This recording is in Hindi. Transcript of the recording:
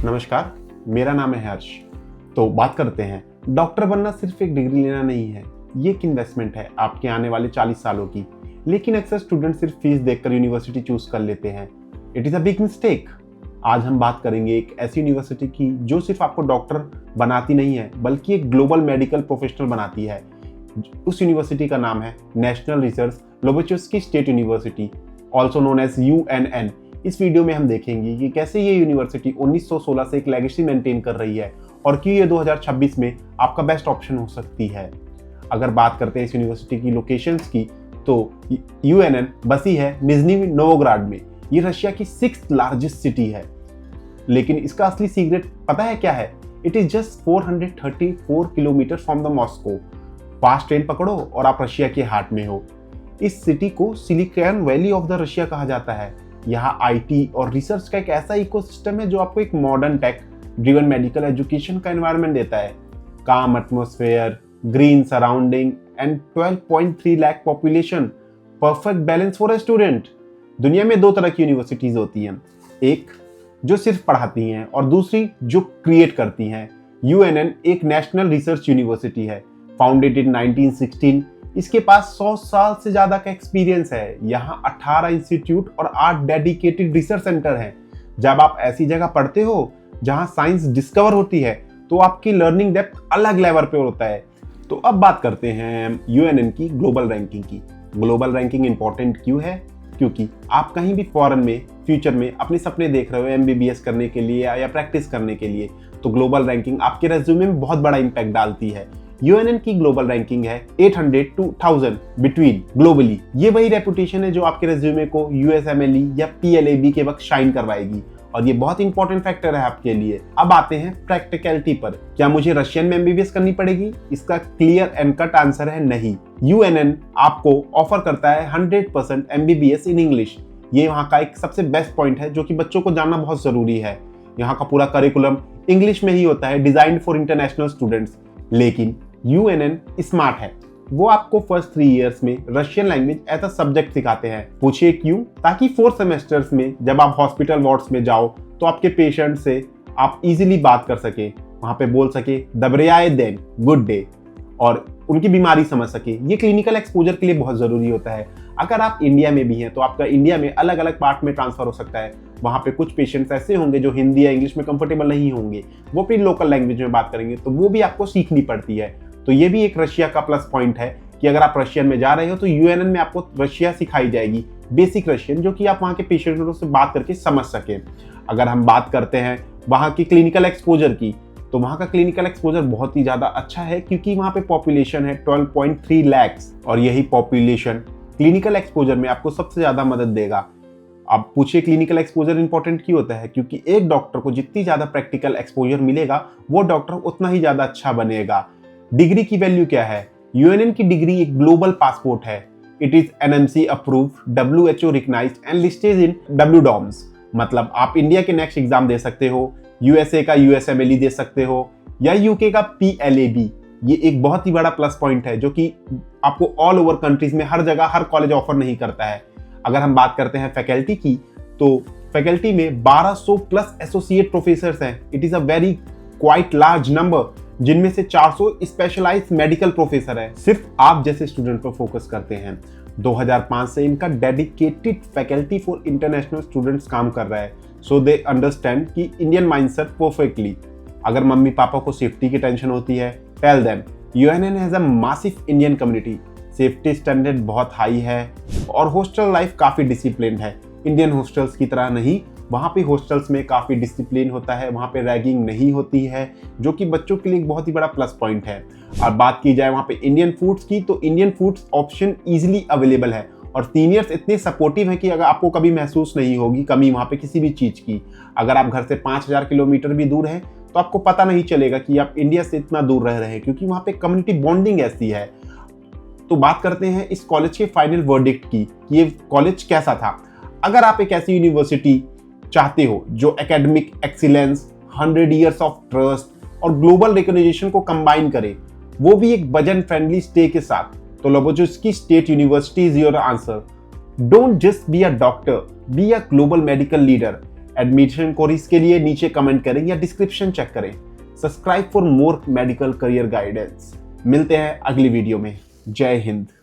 नमस्कार, मेरा नाम है हर्ष। तो बात करते हैं, डॉक्टर बनना सिर्फ एक डिग्री लेना नहीं है, ये एक इन्वेस्टमेंट है आपके आने वाले 40 सालों की। लेकिन अक्सर स्टूडेंट सिर्फ फीस देखकर यूनिवर्सिटी चूज कर लेते हैं। It is a big mistake. आज हम बात करेंगे एक ऐसी यूनिवर्सिटी की जो सिर्फ आपको डॉक्टर बनाती नहीं है बल्कि एक ग्लोबल मेडिकल प्रोफेशनल बनाती है। उस यूनिवर्सिटी का नाम है national research Lobachevsky state university, also known as UNN। इस वीडियो में हम देखेंगे कि कैसे ये यूनिवर्सिटी 1916 से एक लेगेसी मेंटेन कर रही है और क्यों ये 2026 में आपका बेस्ट ऑप्शन हो सकती है। अगर बात करते हैं इस यूनिवर्सिटी की लोकेशंस की, तो UNN बसी है निज़्नी नोवोग्राड में। ये रशिया की 6th लार्जेस्ट सिटी है। लेकिन इसका असली सीक्रेट पता है क्या है? It is just 434 kilometre from the Moscow. Fast train पकड़ो और आप रशिया के हार्ट में हो। इस सिटी को silicon valley of the Russia कहा जाता है। यहाँ IT और रिसर्च का एक ऐसा इकोसिस्टम है जो आपको एक modern tech driven medical education का एनवायरनमेंट देता है। Calm atmosphere, green surrounding and 12.3 lakh population, perfect balance for a student. दुनिया में दो तरह की यूनिवर्सिटीज होती हैं, एक जो सिर्फ पढ़ाती हैं और दूसरी जो क्रिएट करती हैं। UNN एक नेशनल रिसर्च यूनिवर्सिटी है, फाउंडेड इन 1916। इसके पास 100 साल से ज्यादा का एक्सपीरियंस है। यहाँ 18 इंस्टीट्यूट और 8 डेडिकेटेड रिसर्च सेंटर हैं। जब आप ऐसी जगह पढ़ते हो जहाँ साइंस डिस्कवर होती है तो आपकी लर्निंग डेप्थ अलग लेवल पे होता है। तो अब बात करते हैं UNN की ग्लोबल रैंकिंग की। ग्लोबल रैंकिंग इंपॉर्टेंट क्यों है? क्योंकि आप कहीं भी फॉरेन में फ्यूचर में अपने सपने देख रहे हो MBBS करने के लिए या प्रैक्टिस करने के लिए, तो ग्लोबल रैंकिंग आपके रेज्यूमे में बहुत बड़ा इंपैक्ट डालती है। UNN की ग्लोबल रैंकिंग है 800 to 1000 बिटवीन ग्लोबली। ये वही रेपुटेशन है जो आपके रेज्यूमे को USMLE या PLAB के वक्त शाइन करवाएगी और ये बहुत इंपॉर्टेंट फैक्टर है आपके लिए। अब आते हैं प्रैक्टिकलिटी पर। क्या मुझे रशियन में MBBS करनी पड़ेगी? इसका क्लियर एंड कट आंसर है नहीं। UNN आपको ऑफर करता है 100% MBBS इन इंग्लिश। ये वहाँ का एक सबसे बेस्ट पॉइंट है जो कि बच्चों को जानना बहुत जरूरी है। यहाँ का पूरा करिकुलम इंग्लिश में ही होता है, डिजाइन्ड फॉर इंटरनेशनल स्टूडेंट्स। लेकिन UNN स्मार्ट है, वो आपको फर्स्ट 3 इयर्स में Russian language as a subject सिखाते हैं। पूछिए क्यों? ताकि 4 सेमेस्टर्स में जब आप हॉस्पिटल वार्ड्स में जाओ तो आपके पेशेंट से आप इजीली बात कर सके, वहां पे बोल सके दबरेआए देन गुड डे और उनकी बीमारी समझ सके। ये क्लिनिकल एक्सपोजर के लिए बहुत जरूरी होता है। अगर आप इंडिया में भी हैं तो आपका इंडिया में अलग अलग पार्ट में ट्रांसफर हो सकता है। वहाँ पे कुछ पेशेंट्स ऐसे होंगे जो हिंदी या इंग्लिश में कंफर्टेबल नहीं होंगे, वो अपनी लोकल लैंग्वेज में बात करेंगे, तो वो भी आपको सीखनी पड़ती है। तो ये भी एक रशिया का प्लस पॉइंट है कि अगर आप रशियन में जा रहे हो तो UNN में आपको रशिया सिखाई जाएगी, बेसिक रशियन, जो कि आप वहाँ के पेशेंटों से बात करके समझ सके। अगर हम बात करते हैं वहाँ की क्लिनिकल एक्सपोजर की, तो वहाँ का क्लिनिकल एक्सपोजर बहुत ही ज़्यादा अच्छा है क्योंकि वहाँ पे पॉपुलेशन है 12.3 लाख और यही पॉपुलेशन क्लिनिकल एक्सपोजर में आपको सबसे ज़्यादा मदद देगा। अब पूछिए क्लिनिकल एक्सपोजर इंपॉर्टेंट क्यों होता है? क्योंकि एक डॉक्टर को जितनी ज़्यादा प्रैक्टिकल एक्सपोजर मिलेगा वो डॉक्टर उतना ही ज़्यादा अच्छा बनेगा। डिग्री की वैल्यू क्या है? UNN की डिग्री एक ग्लोबल पासपोर्ट है। It is NMC approved, WHO recognised and listed in WDOMS। मतलब आप इंडिया के नेक्स्ट एग्जाम दे सकते हो, USA का USMLE दे सकते हो या UK का PLAB। ये एक बहुत ही बड़ा प्लस पॉइंट है जो कि आपको ऑल ओवर कंट्रीज में हर जगह हर कॉलेज ऑफर नहीं करता है। अगर हम बात करते हैं फैकल्टी की, तो फैकल्टी में 1200 प्लस एसोसिएट प्रोफेसर्स हैं। It is a very quite large number, जिनमें से 400 स्पेशलाइज्ड मेडिकल प्रोफेसर है। सिर्फ आप जैसे स्टूडेंट पर फोकस करते हैं। 2005 से इनका dedicated faculty for international students काम कर रहा है, सो दे अंडरस्टैंड कि इंडियन माइंडसेट परफेक्टली। अगर मम्मी पापा को सेफ्टी की टेंशन होती है, tell them UNN has a massive Indian community. Safety standard बहुत हाई है और हॉस्टल लाइफ काफी डिसिप्लिन्ड है। इंडियन हॉस्टल्स की तरह नहीं, वहाँ पे हॉस्टल्स में काफ़ी डिसिप्लिन होता है, वहाँ पे रैगिंग नहीं होती है, जो कि बच्चों के लिए एक बहुत ही बड़ा प्लस पॉइंट है। और बात की जाए वहाँ पे इंडियन फूड्स की, तो Indian foods option easily available है और सीनियर्स इतने सपोर्टिव हैं कि अगर आपको कभी महसूस नहीं होगी कमी वहाँ पे किसी भी चीज़ की। अगर आप घर से 5000 किलोमीटर भी दूर हैं तो आपको पता नहीं चलेगा कि आप इंडिया से इतना दूर रह रहे हैं, क्योंकि वहाँ पे कम्युनिटी बॉन्डिंग ऐसी है। तो बात करते हैं इस कॉलेज के फाइनल वर्डिक्ट की कि ये कॉलेज कैसा था। अगर आप एक ऐसी यूनिवर्सिटी चाहते हो जो academic excellence, 100 years of trust और ग्लोबल रिकॉग्निशन को कंबाइन करे, वो भी एक बजट फ्रेंडली स्टे के साथ, तो Lobachevsky state university is your answer. Don't just be a doctor, be a global medical leader. Admission course के लिए नीचे कमेंट करें या डिस्क्रिप्शन चेक करें। Subscribe for more medical career guidance. मिलते हैं अगली वीडियो में। जय हिंद।